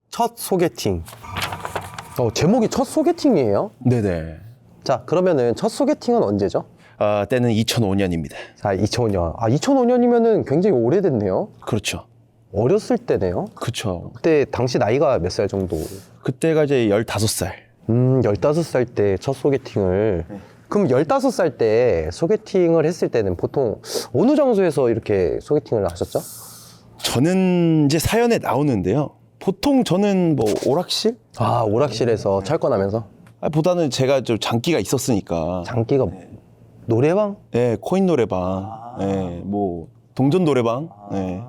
첫 소개팅. 제목이 첫 소개팅이에요? 네네. 자, 그러면은 첫 소개팅은 언제죠? 때는 2005년입니다. 자, 2005년. 2005년이면은 굉장히 오래됐네요. 그렇죠. 어렸을 때네요. 그렇죠. 그때 당시 나이가 몇 살 정도? 그때가 이제 15살. 15살 때 첫 소개팅을. 그럼 15살 때 소개팅을 했을 때는 보통 어느 장소에서 이렇게 소개팅을 하셨죠? 저는 이제 사연에 나오는데요. 보통 저는 뭐 오락실? 오락실에서 철권하면서? 보다는 제가 좀 장기가 있었으니까. 장기가 노래방? 네, 코인 노래방. 네, 뭐 동전 노래방. 네.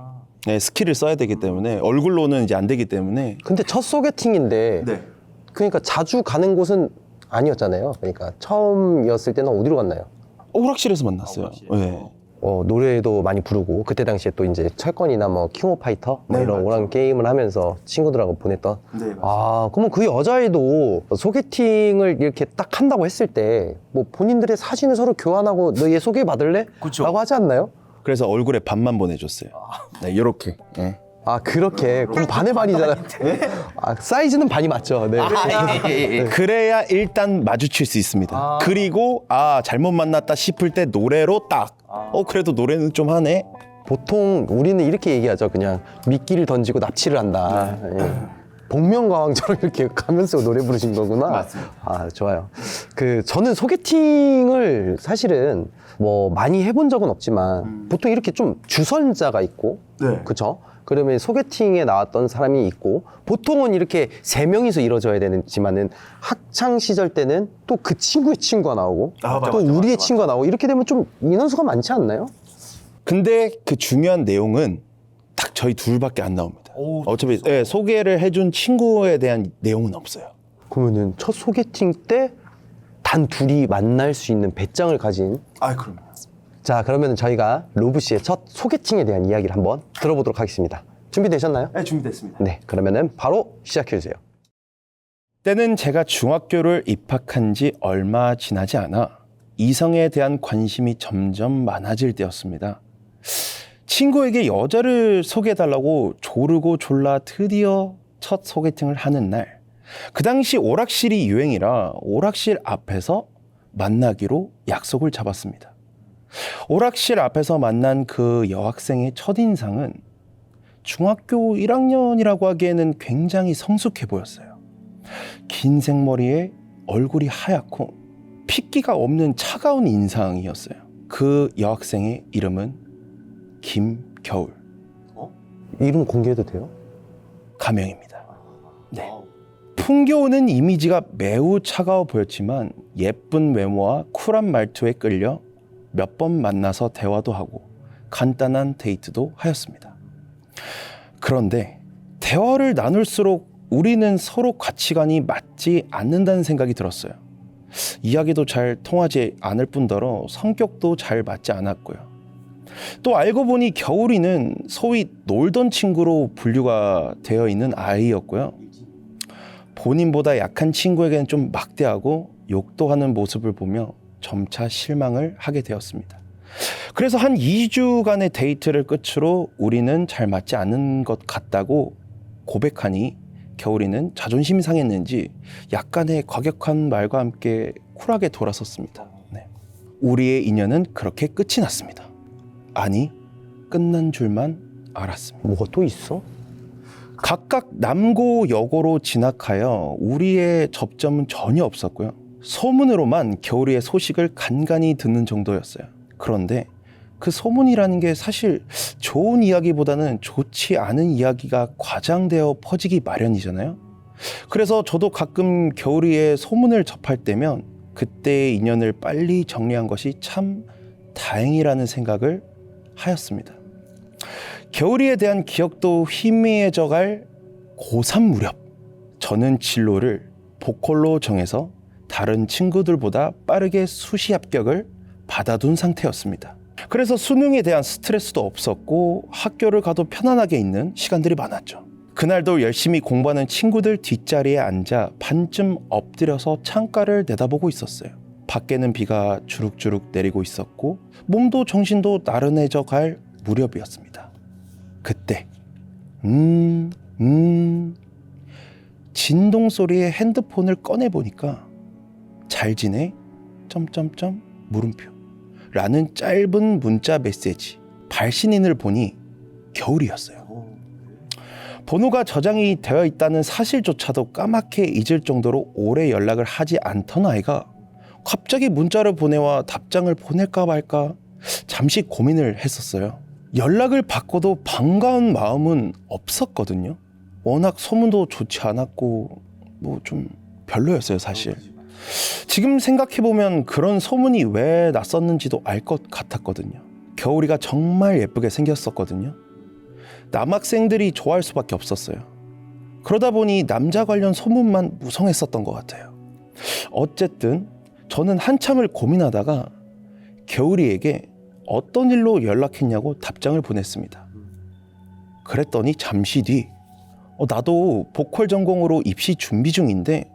네, 스킬을 써야 되기 때문에 얼굴로는 이제 안 되기 때문에. 근데 첫 소개팅인데 그러니까 자주 가는 곳은 아니었잖아요. 그러니까 처음이었을 때는 어디로 갔나요? 오락실에서 만났어요. 네. 노래도 많이 부르고 그때 당시에 또 이제 철권이나 뭐 킹 오브 파이터 뭐 네, 이런 맞아요. 오락 게임을 하면서 친구들하고 보냈던. 네, 맞아요. 그러면 그 여자애도 소개팅을 이렇게 딱 한다고 했을 때 뭐 본인들의 사진을 서로 교환하고 너 얘 소개 받을래? 그쵸. 라고 하지 않나요? 그래서 얼굴에 반만 보내줬어요. 네, 이렇게. 네. 그렇게 그럼 반의 반이잖아요. 사이즈는 반이 맞죠. 네. 그래야 일단 마주칠 수 있습니다. 그리고 잘못 만났다 싶을 때 노래로 딱. 그래도 노래는 좀 하네. 보통 우리는 이렇게 얘기하죠. 그냥 미끼를 던지고 납치를 한다. 복면가왕처럼 이렇게 가면서 노래 부르신 거구나. 맞습니다. 좋아요. 저는 소개팅을 사실은 뭐 많이 해본 적은 없지만 보통 이렇게 좀 주선자가 있고, 네. 그쵸? 그러면 소개팅에 나왔던 사람이 있고, 보통은 이렇게 3명이서 이루어져야 되지만은 학창 시절 때는 또 그 친구의 친구가 나오고, 또 우리의 친구가 나오고, 이렇게 되면 좀 인원수가 많지 않나요? 근데 그 중요한 내용은 딱 저희 둘밖에 안 나옵니다. 어차피 소개를 해준 친구에 대한 내용은 없어요. 그러면은 첫 소개팅 때 단 둘이 만날 수 있는 배짱을 가진. 그럼요. 자, 그러면 저희가 로브 씨의 첫 소개팅에 대한 이야기를 한번 들어보도록 하겠습니다. 준비되셨나요? 네, 준비됐습니다. 네, 그러면은 바로 시작해주세요. 때는 제가 중학교를 입학한 지 얼마 지나지 않아 이성에 대한 관심이 점점 많아질 때였습니다. 친구에게 여자를 소개해달라고 조르고 졸라 드디어 첫 소개팅을 하는 날, 그 당시 오락실이 유행이라 오락실 앞에서 만나기로 약속을 잡았습니다. 오락실 앞에서 만난 그 여학생의 첫인상은 중학교 1학년이라고 하기에는 굉장히 성숙해 보였어요. 긴 생머리에 얼굴이 하얗고 핏기가 없는 차가운 인상이었어요. 그 여학생의 이름은 김겨울. 이름 공개해도 돼요? 가명입니다. 네. 풍겨오는 이미지가 매우 차가워 보였지만 예쁜 외모와 쿨한 말투에 끌려 몇 번 만나서 대화도 하고 간단한 데이트도 하였습니다. 그런데 대화를 나눌수록 우리는 서로 가치관이 맞지 않는다는 생각이 들었어요. 이야기도 잘 통하지 않을 뿐더러 성격도 잘 맞지 않았고요. 또 알고 보니 겨울이는 소위 놀던 친구로 분류가 되어 있는 아이였고요. 본인보다 약한 친구에게는 좀 막대하고 욕도 하는 모습을 보며 점차 실망을 하게 되었습니다. 그래서 한 2주간의 데이트를 끝으로 우리는 잘 맞지 않는 것 같다고 고백하니 겨울이는 자존심이 상했는지 약간의 과격한 말과 함께 쿨하게 돌아섰습니다. 네. 우리의 인연은 그렇게 끝이 났습니다. 아니, 끝난 줄만 알았습니다. 뭐가 또 있어? 각각 남고 여고로 진학하여 우리의 접점은 전혀 없었고요. 소문으로만 겨울이의 소식을 간간히 듣는 정도였어요. 그런데 그 소문이라는 게 사실 좋은 이야기보다는 좋지 않은 이야기가 과장되어 퍼지기 마련이잖아요. 그래서 저도 가끔 겨울이의 소문을 접할 때면 그때의 인연을 빨리 정리한 것이 참 다행이라는 생각을 하였습니다. 겨울이에 대한 기억도 희미해져갈 고3 무렵, 저는 진로를 보컬로 정해서 다른 친구들보다 빠르게 수시 합격을 받아둔 상태였습니다. 그래서 수능에 대한 스트레스도 없었고 학교를 가도 편안하게 있는 시간들이 많았죠. 그날도 열심히 공부하는 친구들 뒷자리에 앉아 반쯤 엎드려서 창가를 내다보고 있었어요. 밖에는 비가 주룩주룩 내리고 있었고 몸도 정신도 나른해져 갈 무렵이었습니다. 그때 진동 소리에 핸드폰을 꺼내보니까 잘 지내? 물음표 라는 짧은 문자 메시지 발신인을 보니 겨울이었어요. 번호가 저장이 되어 있다는 사실조차도 까맣게 잊을 정도로 오래 연락을 하지 않던 아이가 갑자기 문자를 보내와 답장을 보낼까 말까 잠시 고민을 했었어요. 연락을 받고도 반가운 마음은 없었거든요. 워낙 소문도 좋지 않았고 뭐 좀 별로였어요, 사실. 지금 생각해보면 그런 소문이 왜 났었는지도 알 것 같았거든요. 겨울이가 정말 예쁘게 생겼었거든요. 남학생들이 좋아할 수밖에 없었어요. 그러다 보니 남자 관련 소문만 무성했었던 것 같아요. 어쨌든 저는 한참을 고민하다가 겨울이에게 어떤 일로 연락했냐고 답장을 보냈습니다. 그랬더니 잠시 뒤 나도 보컬 전공으로 입시 준비 중인데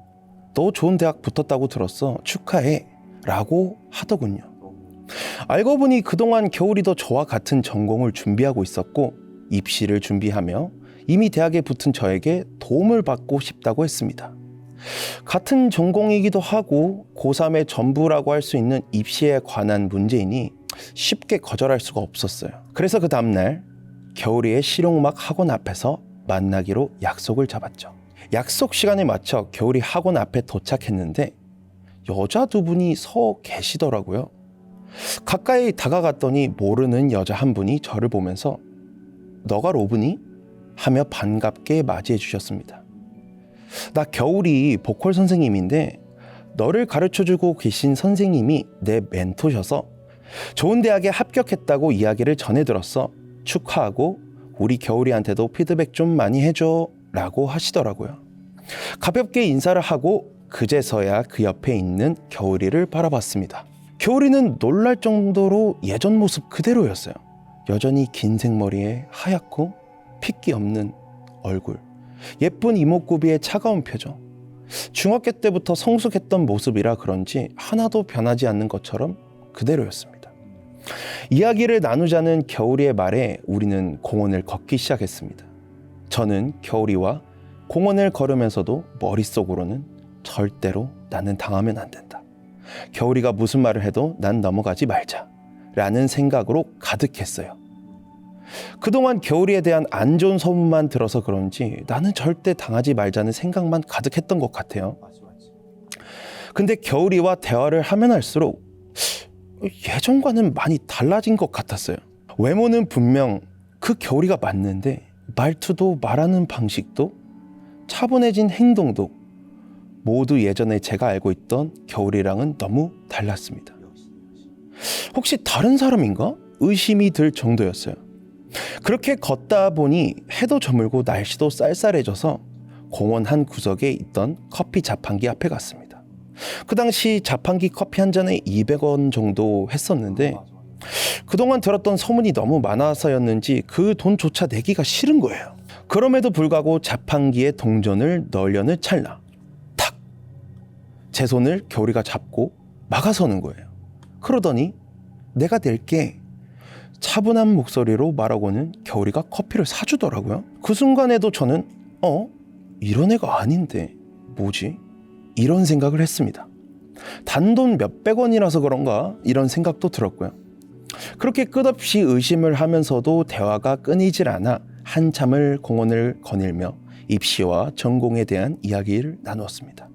너 좋은 대학 붙었다고 들었어. 축하해 라고 하더군요. 알고 보니 그동안 겨울이도 저와 같은 전공을 준비하고 있었고 입시를 준비하며 이미 대학에 붙은 저에게 도움을 받고 싶다고 했습니다. 같은 전공이기도 하고 고3의 전부라고 할 수 있는 입시에 관한 문제이니 쉽게 거절할 수가 없었어요. 그래서 그 다음날 겨울이의 실용음악 학원 앞에서 만나기로 약속을 잡았죠. 약속 시간에 맞춰 겨울이 학원 앞에 도착했는데 여자 두 분이 서 계시더라고요. 가까이 다가갔더니 모르는 여자 한 분이 저를 보면서 너가 로브니? 하며 반갑게 맞이해 주셨습니다. 나 겨울이 보컬 선생님인데 너를 가르쳐주고 계신 선생님이 내 멘토셔서 좋은 대학에 합격했다고 이야기를 전해 들었어. 축하하고 우리 겨울이한테도 피드백 좀 많이 해줘 라고 하시더라고요. 가볍게 인사를 하고 그제서야 그 옆에 있는 겨울이를 바라봤습니다. 겨울이는 놀랄 정도로 예전 모습 그대로였어요. 여전히 긴 생머리에 하얗고 핏기 없는 얼굴, 예쁜 이목구비의 차가운 표정. 중학교 때부터 성숙했던 모습이라 그런지 하나도 변하지 않는 것처럼 그대로였습니다. 이야기를 나누자는 겨울이의 말에 우리는 공원을 걷기 시작했습니다. 저는 겨울이와 공원을 걸으면서도 머릿속으로는 절대로 나는 당하면 안 된다. 겨울이가 무슨 말을 해도 난 넘어가지 말자 라는 생각으로 가득했어요. 그동안 겨울이에 대한 안 좋은 소문만 들어서 그런지 나는 절대 당하지 말자는 생각만 가득했던 것 같아요. 근데 겨울이와 대화를 하면 할수록 예전과는 많이 달라진 것 같았어요. 외모는 분명 그 겨울이가 맞는데 말투도 말하는 방식도 차분해진 행동도 모두 예전에 제가 알고 있던 겨울이랑은 너무 달랐습니다. 혹시 다른 사람인가? 의심이 들 정도였어요. 그렇게 걷다 보니 해도 저물고 날씨도 쌀쌀해져서 공원 한 구석에 있던 커피 자판기 앞에 갔습니다. 그 당시 자판기 커피 한 잔에 200원 정도 했었는데 그동안 들었던 소문이 너무 많아서였는지 그 돈조차 내기가 싫은 거예요. 그럼에도 불구하고 자판기에 동전을 넣으려는 찰나 탁! 제 손을 겨울이가 잡고 막아서는 거예요. 그러더니 내가 낼게 차분한 목소리로 말하고는 겨울이가 커피를 사주더라고요. 그 순간에도 저는 이런 애가 아닌데 뭐지? 이런 생각을 했습니다. 단돈 몇백 원이라서 그런가? 이런 생각도 들었고요. 그렇게 끝없이 의심을 하면서도 대화가 끊이질 않아 한참을 공원을 거닐며 입시와 전공에 대한 이야기를 나누었습니다.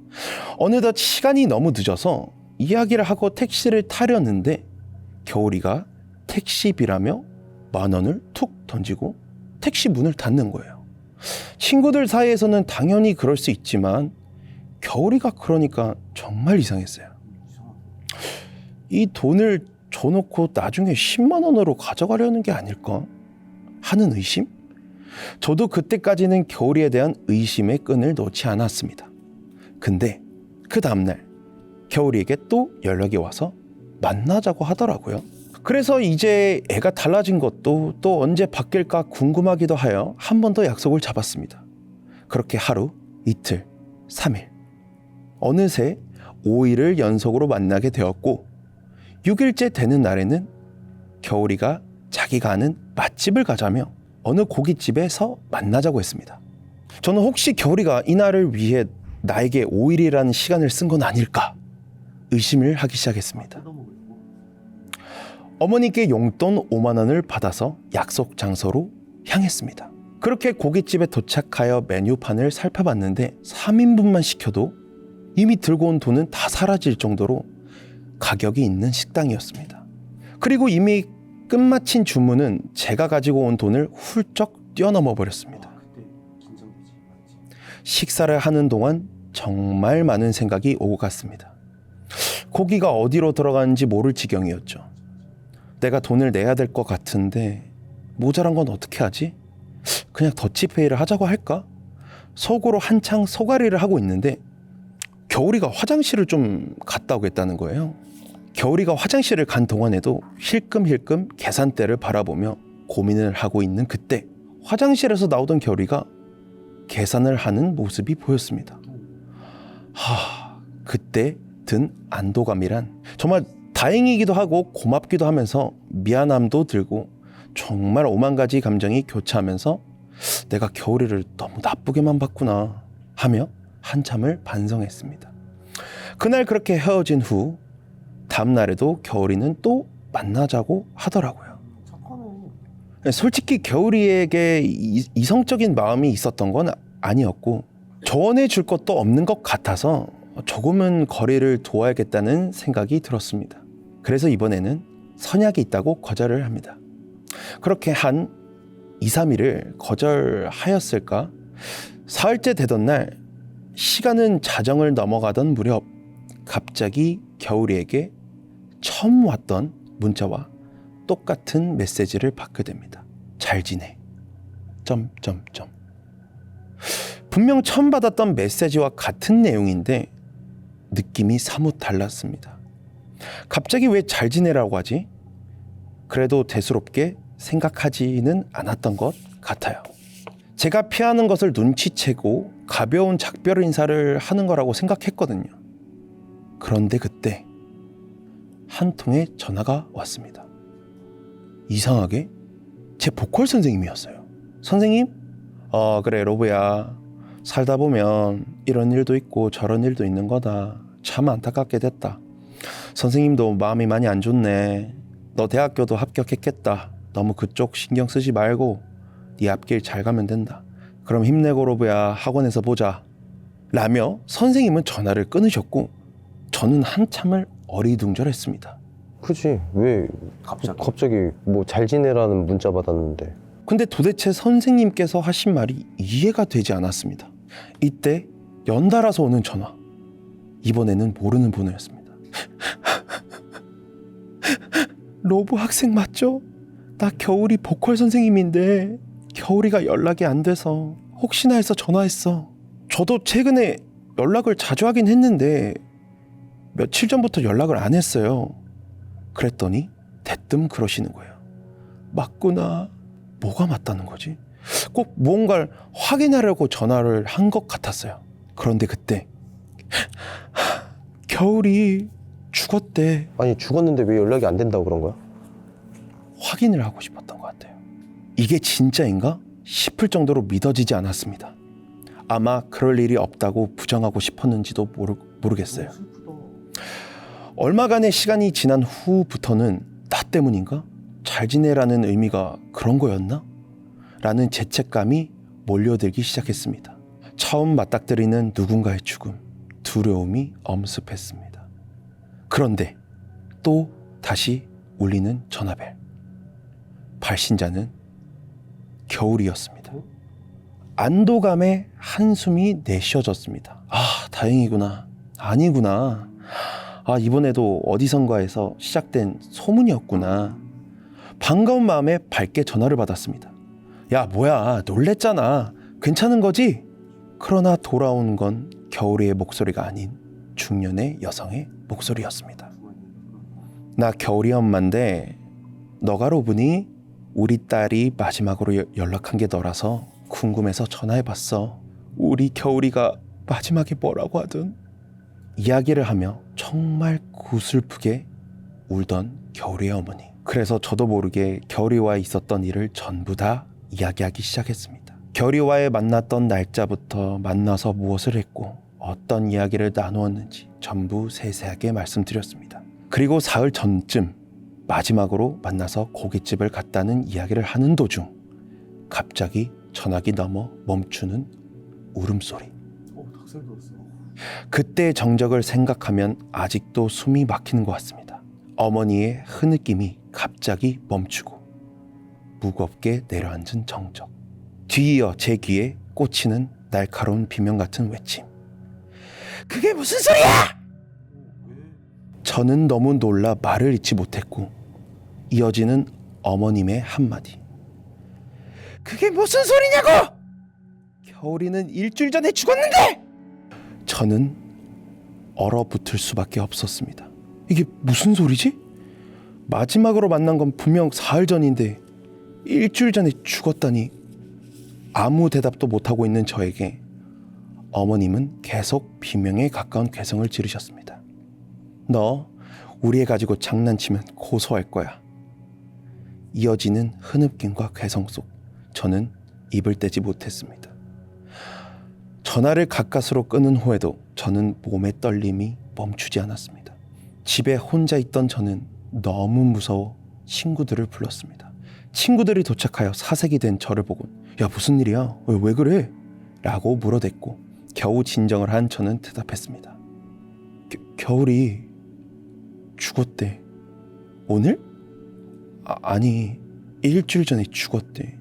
어느덧 시간이 너무 늦어서 이야기를 하고 택시를 타려는데 겨울이가 택시비라며 10,000원을 툭 던지고 택시 문을 닫는 거예요. 친구들 사이에서는 당연히 그럴 수 있지만 겨울이가 그러니까 정말 이상했어요. 이 돈을 줘놓고 나중에 10만 원으로 가져가려는 게 아닐까 하는 의심? 저도 그때까지는 겨울이에 대한 의심의 끈을 놓지 않았습니다. 근데 그 다음날 겨울이에게 또 연락이 와서 만나자고 하더라고요. 그래서 이제 애가 달라진 것도 또 언제 바뀔까 궁금하기도 하여 한 번 더 약속을 잡았습니다. 그렇게 하루, 이틀, 3일, 어느새 5일을 연속으로 만나게 되었고 6일째 되는 날에는 겨울이가 자기가 아는 맛집을 가자며 어느 고깃집에서 만나자고 했습니다. 저는 혹시 겨울이가 이 날을 위해 나에게 5일이라는 시간을 쓴 건 아닐까 의심을 하기 시작했습니다. 어머니께 용돈 5만 원을 받아서 약속 장소로 향했습니다. 그렇게 고깃집에 도착하여 메뉴판을 살펴봤는데 3인분만 시켜도 이미 들고 온 돈은 다 사라질 정도로 가격이 있는 식당이었습니다. 그리고 이미 끝마친 주문은 제가 가지고 온 돈을 훌쩍 뛰어넘어 버렸습니다. 식사를 하는 동안 정말 많은 생각이 오고 갔습니다. 고기가 어디로 들어가는지 모를 지경이었죠. 내가 돈을 내야 될 것 같은데 모자란 건 어떻게 하지? 그냥 더치페이를 하자고 할까? 속으로 한창 소가리를 하고 있는데 겨울이가 화장실을 좀 갔다 오겠다는 거예요. 겨울이가 화장실을 간 동안에도 힐끔힐끔 계산대를 바라보며 고민을 하고 있는 그때 화장실에서 나오던 겨울이가 계산을 하는 모습이 보였습니다. 그때 든 안도감이란 정말 다행이기도 하고 고맙기도 하면서 미안함도 들고 정말 오만 가지 감정이 교차하면서 내가 겨울이를 너무 나쁘게만 봤구나 하며 한참을 반성했습니다. 그날 그렇게 헤어진 후 다음 날에도 겨울이는 또 만나자고 하더라고요. 솔직히 겨울이에게 이성적인 마음이 있었던 건 아니었고 조언해 줄 것도 없는 것 같아서 조금은 거리를 두어야겠다는 생각이 들었습니다. 그래서 이번에는 선약이 있다고 거절을 합니다. 그렇게 한 2, 3일을 거절하였을까? 사흘째 되던 날 시간은 자정을 넘어가던 무렵 갑자기 겨울이에게 처음 왔던 문자와 똑같은 메시지를 받게 됩니다. 잘 지내. 점점점. 분명 처음 받았던 메시지와 같은 내용인데 느낌이 사뭇 달랐습니다. 갑자기 왜 잘 지내라고 하지? 그래도 대수롭게 생각하지는 않았던 것 같아요. 제가 피하는 것을 눈치채고 가벼운 작별 인사를 하는 거라고 생각했거든요. 그런데 그때 한 통의 전화가 왔습니다. 이상하게 제 보컬 선생님이었어요. 선생님? 그래 로브야. 살다 보면 이런 일도 있고 저런 일도 있는 거다. 참 안타깝게 됐다. 선생님도 마음이 많이 안 좋네. 너 대학교도 합격했겠다. 너무 그쪽 신경 쓰지 말고 네 앞길 잘 가면 된다. 그럼 힘내고 로브야. 학원에서 보자. 라며 선생님은 전화를 끊으셨고 저는 한참을 어리둥절했습니다. 그치, 왜 갑자기 뭐 잘 지내라는 문자 받았는데. 근데 도대체 선생님께서 하신 말이 이해가 되지 않았습니다. 이때 연달아서 오는 전화. 이번에는 모르는 번호였습니다. 로브 학생 맞죠? 나 겨울이 보컬 선생님인데 겨울이가 연락이 안 돼서 혹시나 해서 전화했어. 저도 최근에 연락을 자주 하긴 했는데 며칠 전부터 연락을 안 했어요. 그랬더니 대뜸 그러시는 거예요. 맞구나. 뭐가 맞다는 거지? 꼭 무언가를 확인하려고 전화를 한 것 같았어요. 그런데 그때 겨울이 죽었대. 아니 죽었는데 왜 연락이 안 된다고 그런 거야? 확인을 하고 싶었던 것 같아요. 이게 진짜인가 싶을 정도로 믿어지지 않았습니다. 아마 그럴 일이 없다고 부정하고 싶었는지도 모르겠어요. 얼마간의 시간이 지난 후부터는 나 때문인가? 잘 지내라는 의미가 그런 거였나? 라는 죄책감이 몰려들기 시작했습니다. 처음 맞닥뜨리는 누군가의 죽음, 두려움이 엄습했습니다. 그런데 또 다시 울리는 전화벨. 발신자는 겨울이었습니다. 안도감에 한숨이 내쉬어졌습니다. 다행이구나. 아니구나. 이번에도 어디선가에서 시작된 소문이었구나. 반가운 마음에 밝게 전화를 받았습니다. 야, 뭐야, 놀랬잖아. 괜찮은 거지? 그러나 돌아온 건 겨울이의 목소리가 아닌 중년의 여성의 목소리였습니다. 나 겨울이 엄마인데 너가 로브니? 우리 딸이 마지막으로 연락한 게 너라서 궁금해서 전화해봤어. 우리 겨울이가 마지막에 뭐라고 하든 이야기를 하며 정말 구슬프게 울던 겨울이의 어머니. 그래서 저도 모르게 겨울이와 있었던 일을 전부 다 이야기하기 시작했습니다. 겨울이와의 만났던 날짜부터 만나서 무엇을 했고 어떤 이야기를 나누었는지 전부 세세하게 말씀드렸습니다. 그리고 사흘 전쯤 마지막으로 만나서 고깃집을 갔다는 이야기를 하는 도중 갑자기 전화기 넘어 멈추는 울음소리. 닭살 돋았어. 그때의 정적을 생각하면 아직도 숨이 막히는 것 같습니다. 어머니의 흐느낌이 갑자기 멈추고 무겁게 내려앉은 정적. 뒤이어 제 귀에 꽂히는 날카로운 비명 같은 외침. 그게 무슨 소리야! 저는 너무 놀라 말을 잇지 못했고 이어지는 어머님의 한마디. 그게 무슨 소리냐고! 겨울이는 일주일 전에 죽었는데! 저는 얼어붙을 수밖에 없었습니다. 이게 무슨 소리지? 마지막으로 만난 건 분명 사흘 전인데 일주일 전에 죽었다니. 아무 대답도 못하고 있는 저에게 어머님은 계속 비명에 가까운 괴성을 지르셨습니다. 너 우리 애 가지고 장난치면 고소할 거야. 이어지는 흐느낌과 괴성 속 저는 입을 떼지 못했습니다. 전화를 가까스로 끄는 후에도 저는 몸의 떨림이 멈추지 않았습니다. 집에 혼자 있던 저는 너무 무서워 친구들을 불렀습니다. 친구들이 도착하여 사색이 된 저를 보곤 야 무슨 일이야? 왜 그래? 라고 물어댔고 겨우 진정을 한 저는 대답했습니다. 겨울이 죽었대. 오늘? 아니 일주일 전에 죽었대.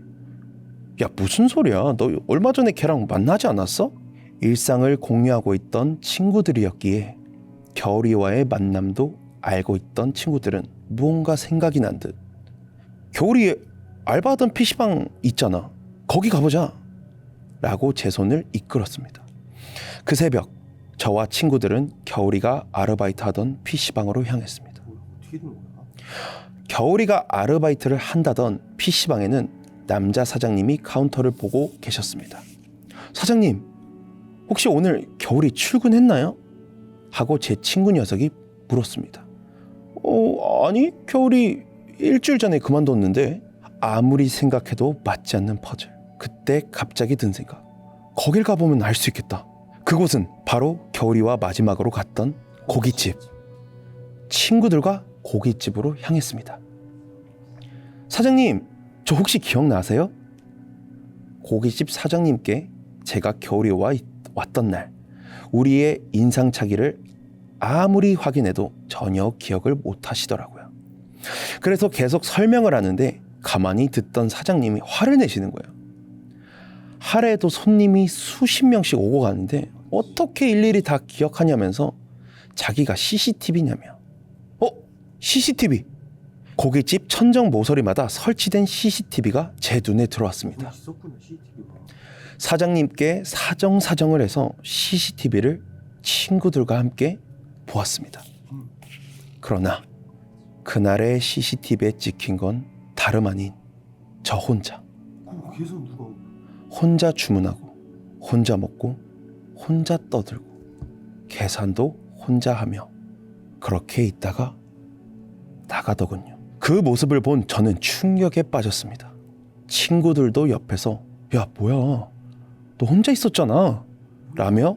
야 무슨 소리야? 너 얼마 전에 걔랑 만나지 않았어? 일상을 공유하고 있던 친구들이었기에 겨울이와의 만남도 알고 있던 친구들은 무언가 생각이 난 듯 겨울이 알바하던 PC방 있잖아. 거기 가보자 라고 제 손을 이끌었습니다. 그 새벽 저와 친구들은 겨울이가 아르바이트 하던 PC방으로 향했습니다. 어떻게 된 거야? 겨울이가 아르바이트를 한다던 PC방에는 남자 사장님이 카운터를 보고 계셨습니다. 사장님, 혹시 오늘 겨울이 출근했나요? 하고 제 친구 녀석이 물었습니다. 아니, 겨울이 일주일 전에 그만뒀는데. 아무리 생각해도 맞지 않는 퍼즐. 그때 갑자기 든 생각. 거길 가보면 알 수 있겠다. 그곳은 바로 겨울이와 마지막으로 갔던 고깃집. 친구들과 고깃집으로 향했습니다. 사장님, 저 혹시 기억나세요? 고깃집 사장님께 제가 겨울이와 왔던 날 우리의 인상착의를 아무리 확인해도 전혀 기억을 못 하시더라고요. 그래서 계속 설명을 하는데 가만히 듣던 사장님이 화를 내시는 거예요. 하루에도 손님이 수십 명씩 오고 가는데 어떻게 일일이 다 기억하냐면서 자기가 CCTV냐며. CCTV. 고깃집 천정 모서리마다 설치된 CCTV가 제 눈에 들어왔습니다. 있었구나 CCTV가. 사장님께 사정을 해서 CCTV를 친구들과 함께 보았습니다. 그러나 그날의 CCTV에 찍힌 건 다름 아닌 저 혼자. 거기서 누가? 혼자 주문하고 혼자 먹고 혼자 떠들고 계산도 혼자 하며 그렇게 있다가 나가더군요. 그 모습을 본 저는 충격에 빠졌습니다. 친구들도 옆에서 야 뭐야 너 혼자 있었잖아 라며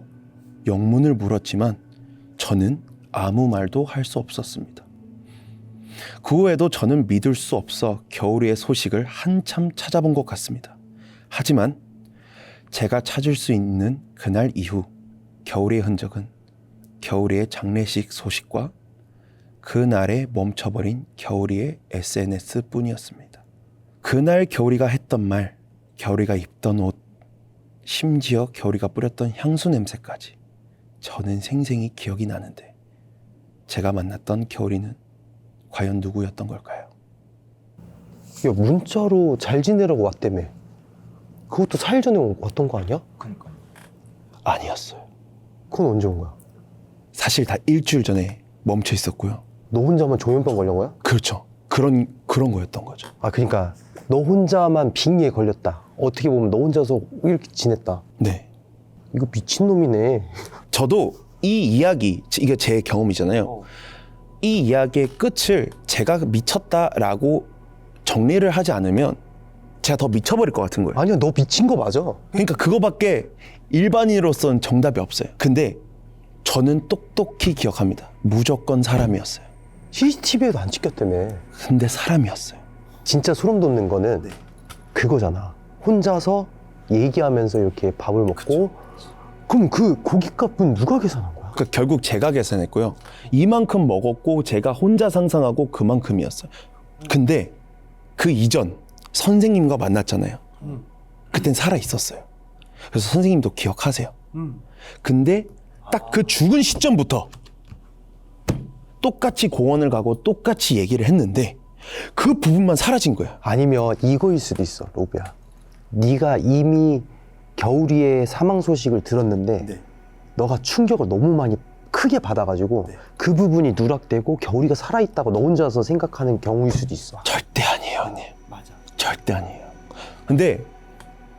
영문을 물었지만 저는 아무 말도 할 수 없었습니다. 그 후에도 저는 믿을 수 없어 겨울이의 소식을 한참 찾아본 것 같습니다. 하지만 제가 찾을 수 있는 그날 이후 겨울이의 흔적은 겨울이의 장례식 소식과 그날에 멈춰버린 겨울이의 SNS 뿐이었습니다. 그날 겨울이가 했던 말, 겨울이가 입던 옷, 심지어 겨울이가 뿌렸던 향수 냄새까지 저는 생생히 기억이 나는데 제가 만났던 겨울이는 과연 누구였던 걸까요? 야, 문자로 잘 지내라고 왔다며. 그것도 4일 전에 왔던 거 아니야? 그러니까. 아니었어요. 그건 언제 온 거야? 사실 다 일주일 전에 멈춰 있었고요. 너 혼자만 조현병 걸린 거야? 그렇죠. 그런 거였던 거죠. 아, 그러니까 너 혼자만 빙의에 걸렸다. 어떻게 보면 너 혼자서 이렇게 지냈다. 네. 이거 미친놈이네. 저도 이 이야기, 이게 제 경험이잖아요. 이 이야기의 끝을 제가 미쳤다라고 정리를 하지 않으면 제가 더 미쳐버릴 것 같은 거예요. 아니야, 너 미친 거 맞아. 그러니까 그거밖에 일반인으로서는 정답이 없어요. 근데 저는 똑똑히 기억합니다. 무조건 사람이었어요. CCTV에도 안 찍혔다며. 근데 사람이었어요. 진짜 소름 돋는 거는 그거잖아. 혼자서 얘기하면서 이렇게 밥을 먹고 그럼 그 고깃값은 누가 계산한 거야? 그러니까 결국 제가 계산했고요. 이만큼 먹었고 제가 혼자 상상하고 그만큼이었어요. 근데 그 이전 선생님과 만났잖아요. 그땐 살아 있었어요. 그래서 선생님도 기억하세요. 근데 딱 그 죽은 시점부터 똑같이 공원을 가고 똑같이 얘기를 했는데 그 부분만 사라진 거야. 아니면 이거일 수도 있어, 로브야. 네가 이미 겨울이의 사망 소식을 들었는데 너가 충격을 너무 많이 크게 받아가지고 그 부분이 누락되고 겨울이가 살아있다고 너 혼자서 생각하는 경우일 수도 있어. 절대 아니에요, 형님. 맞아. 절대 아니에요. 근데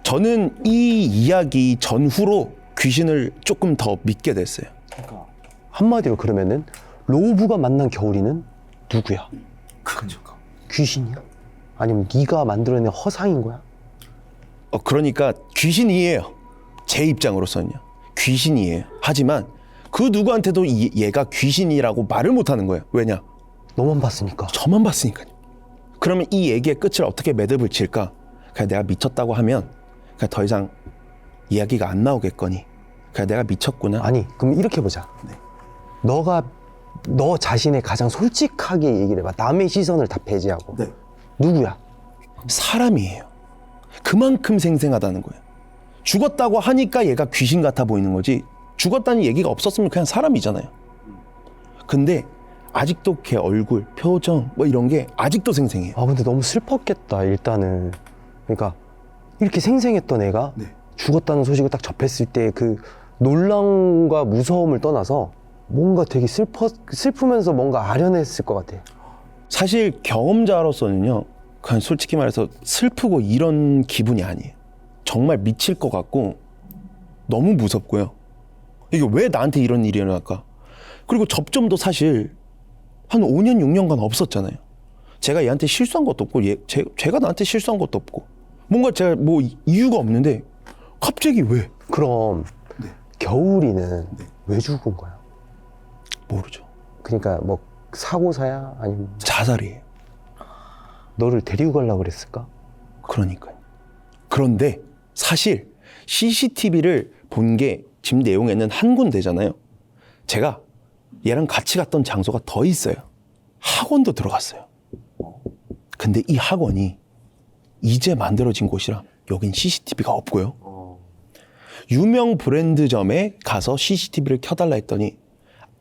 저는 이 이야기 전후로 귀신을 조금 더 믿게 됐어요. 그러니까 한마디로 그러면은 로브가 만난 겨울이는 누구야? 그러니까 귀신이야? 아니면 네가 만들어낸 허상인 거야? 그러니까 귀신이에요. 제 입장으로서는요. 귀신이에요. 하지만 그 누구한테도 얘가 귀신이라고 말을 못하는 거예요. 왜냐? 너만 봤으니까. 저만 봤으니까요. 그러면 이 얘기의 끝을 어떻게 매듭을 칠까? 그냥 내가 미쳤다고 하면 그냥 더 이상 이야기가 안 나오겠거니. 그냥 내가 미쳤구나. 아니, 그럼 이렇게 보자. 너가 너 자신의 가장 솔직하게 얘기를 해봐. 남의 시선을 다 배제하고. 네. 누구야? 사람이에요. 그만큼 생생하다는 거예요. 죽었다고 하니까 얘가 귀신 같아 보이는 거지, 죽었다는 얘기가 없었으면 그냥 사람이잖아요. 근데 아직도 걔 얼굴, 표정 뭐 이런 게 아직도 생생해요. 아, 근데 너무 슬펐겠다, 일단은. 그러니까 이렇게 생생했던 애가 죽었다는 소식을 딱 접했을 때 그 놀람과 무서움을 떠나서 뭔가 되게 슬프면서 뭔가 아련했을 것 같아. 사실 경험자로서는요, 그냥 솔직히 말해서 슬프고 이런 기분이 아니에요. 정말 미칠 것 같고 너무 무섭고요. 이게 왜 나한테 이런 일이 일어날까? 그리고 접점도 사실 한 5년, 6년간 없었잖아요. 제가 얘한테 실수한 것도 없고 제가 나한테 실수한 것도 없고 뭔가 제가 뭐 이유가 없는데 갑자기 왜? 그럼 겨울이는 왜 죽은 거야? 모르죠. 그러니까 뭐 사고사야? 아니면 자살이에요. 너를 데리고 가려고 그랬을까? 그러니까요. 그런데 사실 CCTV를 본 게 지금 내용에는 한 군데잖아요. 제가 얘랑 같이 갔던 장소가 더 있어요. 학원도 들어갔어요. 근데 이 학원이 이제 만들어진 곳이라 여긴 CCTV가 없고요. 유명 브랜드점에 가서 CCTV를 켜달라 했더니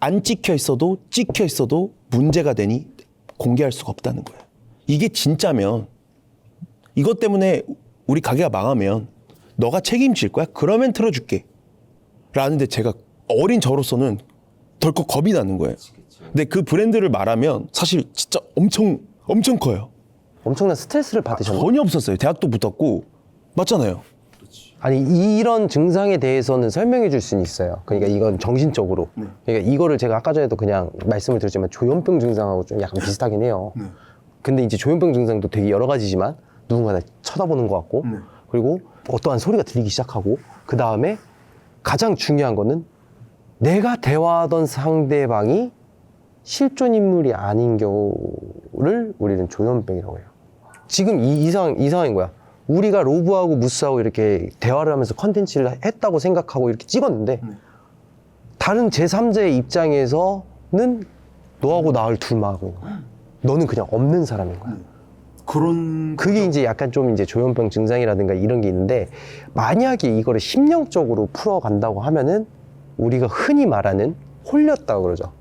안 찍혀 있어도 찍혀 있어도 문제가 되니 공개할 수가 없다는 거예요. 이게 진짜면 이것 때문에 우리 가게가 망하면 너가 책임질 거야? 그러면 틀어줄게. 라는데 제가 어린 저로서는 덜컥 겁이 나는 거예요. 근데 그 브랜드를 말하면 사실 진짜 엄청 커요. 엄청난 스트레스를 받으셨나? 전혀 없었어요. 대학도 붙었고. 맞잖아요. 아니, 이런 증상에 대해서는 설명해 줄 수는 있어요. 그러니까 이건 정신적으로. 그러니까 이거를 제가 아까 전에도 그냥 말씀을 드렸지만 조현병 증상하고 좀 약간 비슷하긴 해요. 근데 이제 조현병 증상도 되게 여러 가지지만 누군가 날 쳐다보는 것 같고 그리고 어떠한 소리가 들리기 시작하고 그 다음에 가장 중요한 거는 내가 대화하던 상대방이 실존 인물이 아닌 경우를 우리는 조현병이라고 해요. 지금 이 상황인 거야. 우리가 로브하고 무스하고 이렇게 대화를 하면서 컨텐츠를 했다고 생각하고 이렇게 찍었는데 다른 제3자의 입장에서는 너하고 나를 둘만 하고 있는 거야. 너는 그냥 없는 사람인 거야. 그게 이제 약간 좀 이제 조현병 증상이라든가 이런 게 있는데 만약에 이거를 심령적으로 풀어간다고 하면은 우리가 흔히 말하는 홀렸다고 그러죠.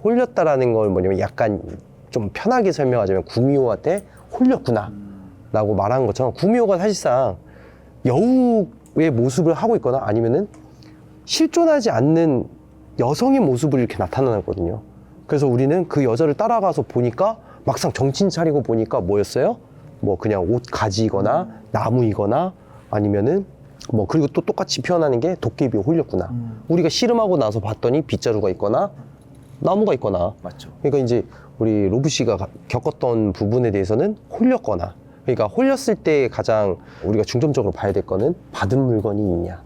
홀렸다라는 걸 뭐냐면 약간 좀 편하게 설명하자면 구미호한테 홀렸구나 라고 말하는 것처럼 구미호가 사실상 여우의 모습을 하고 있거나 아니면은 실존하지 않는 여성의 모습을 이렇게 나타나거든요. 그래서 우리는 그 여자를 따라가서 보니까 막상 정신 차리고 보니까 뭐였어요? 뭐 그냥 옷 가지거나 나무이거나 아니면은 뭐 그리고 또 똑같이 표현하는 게 도깨비에 홀렸구나. 우리가 씨름하고 나서 봤더니 빗자루가 있거나 나무가 있거나. 맞죠. 그러니까 이제 우리 로브 씨가 겪었던 부분에 대해서는 홀렸거나. 그러니까 홀렸을 때 가장 우리가 중점적으로 봐야 될 거는 받은 물건이 있냐.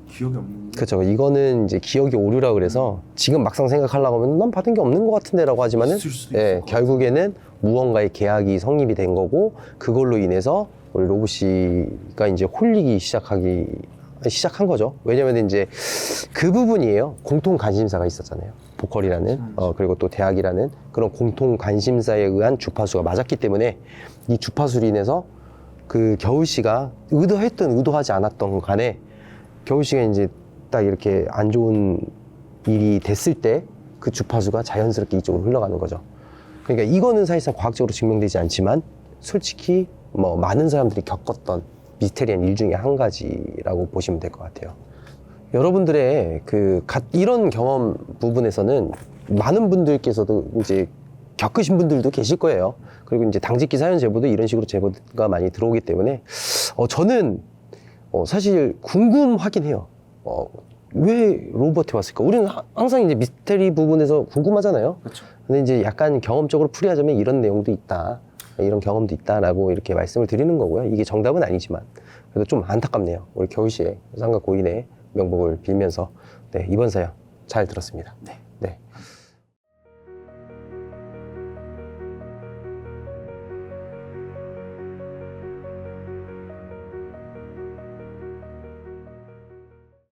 기억이 없는데. 그렇죠. 이거는 이제 기억이 오류라 그래서 지금 막상 생각하려고 하면 난 받은 게 없는 것 같은데라고 하지만은 있을 수도 있을 것 결국에는 무언가의 계약이 성립이 된 거고 그걸로 인해서 우리 로브 씨가 이제 홀리기 시작한 거죠. 왜냐면 이제 그 부분이에요. 공통 관심사가 있었잖아요. 보컬이라는 그리고 또 대학이라는 그런 공통 관심사에 의한 주파수가 맞았기 때문에 이 주파수로 인해서 그 겨울 씨가 의도했든 의도하지 않았던 간에 겨울 씨가 이제 딱 이렇게 안 좋은 일이 됐을 때 그 주파수가 자연스럽게 이쪽으로 흘러가는 거죠. 그러니까 이거는 사실상 과학적으로 증명되지 않지만 솔직히 뭐 많은 사람들이 겪었던 미스테리한 일 중에 한 가지라고 보시면 될 것 같아요. 여러분들의 이런 경험 부분에서는 많은 분들께서도 이제 겪으신 분들도 계실 거예요. 그리고 이제 당직기 사연 제보도 이런 식으로 제보가 많이 들어오기 때문에 저는 사실 궁금하긴 해요. 왜 로버트에 왔을까? 우리는 항상 이제 미스테리 부분에서 궁금하잖아요. 그렇죠. 근데 이제 약간 경험적으로 풀이하자면 이런 내용도 있다. 이런 경험도 있다라고 이렇게 말씀을 드리는 거고요. 이게 정답은 아니지만 그래도 좀 안타깝네요. 우리 겨울 씨의 상가 고인의 명복을 빌면서 이번 사연 잘 들었습니다. 네. 네.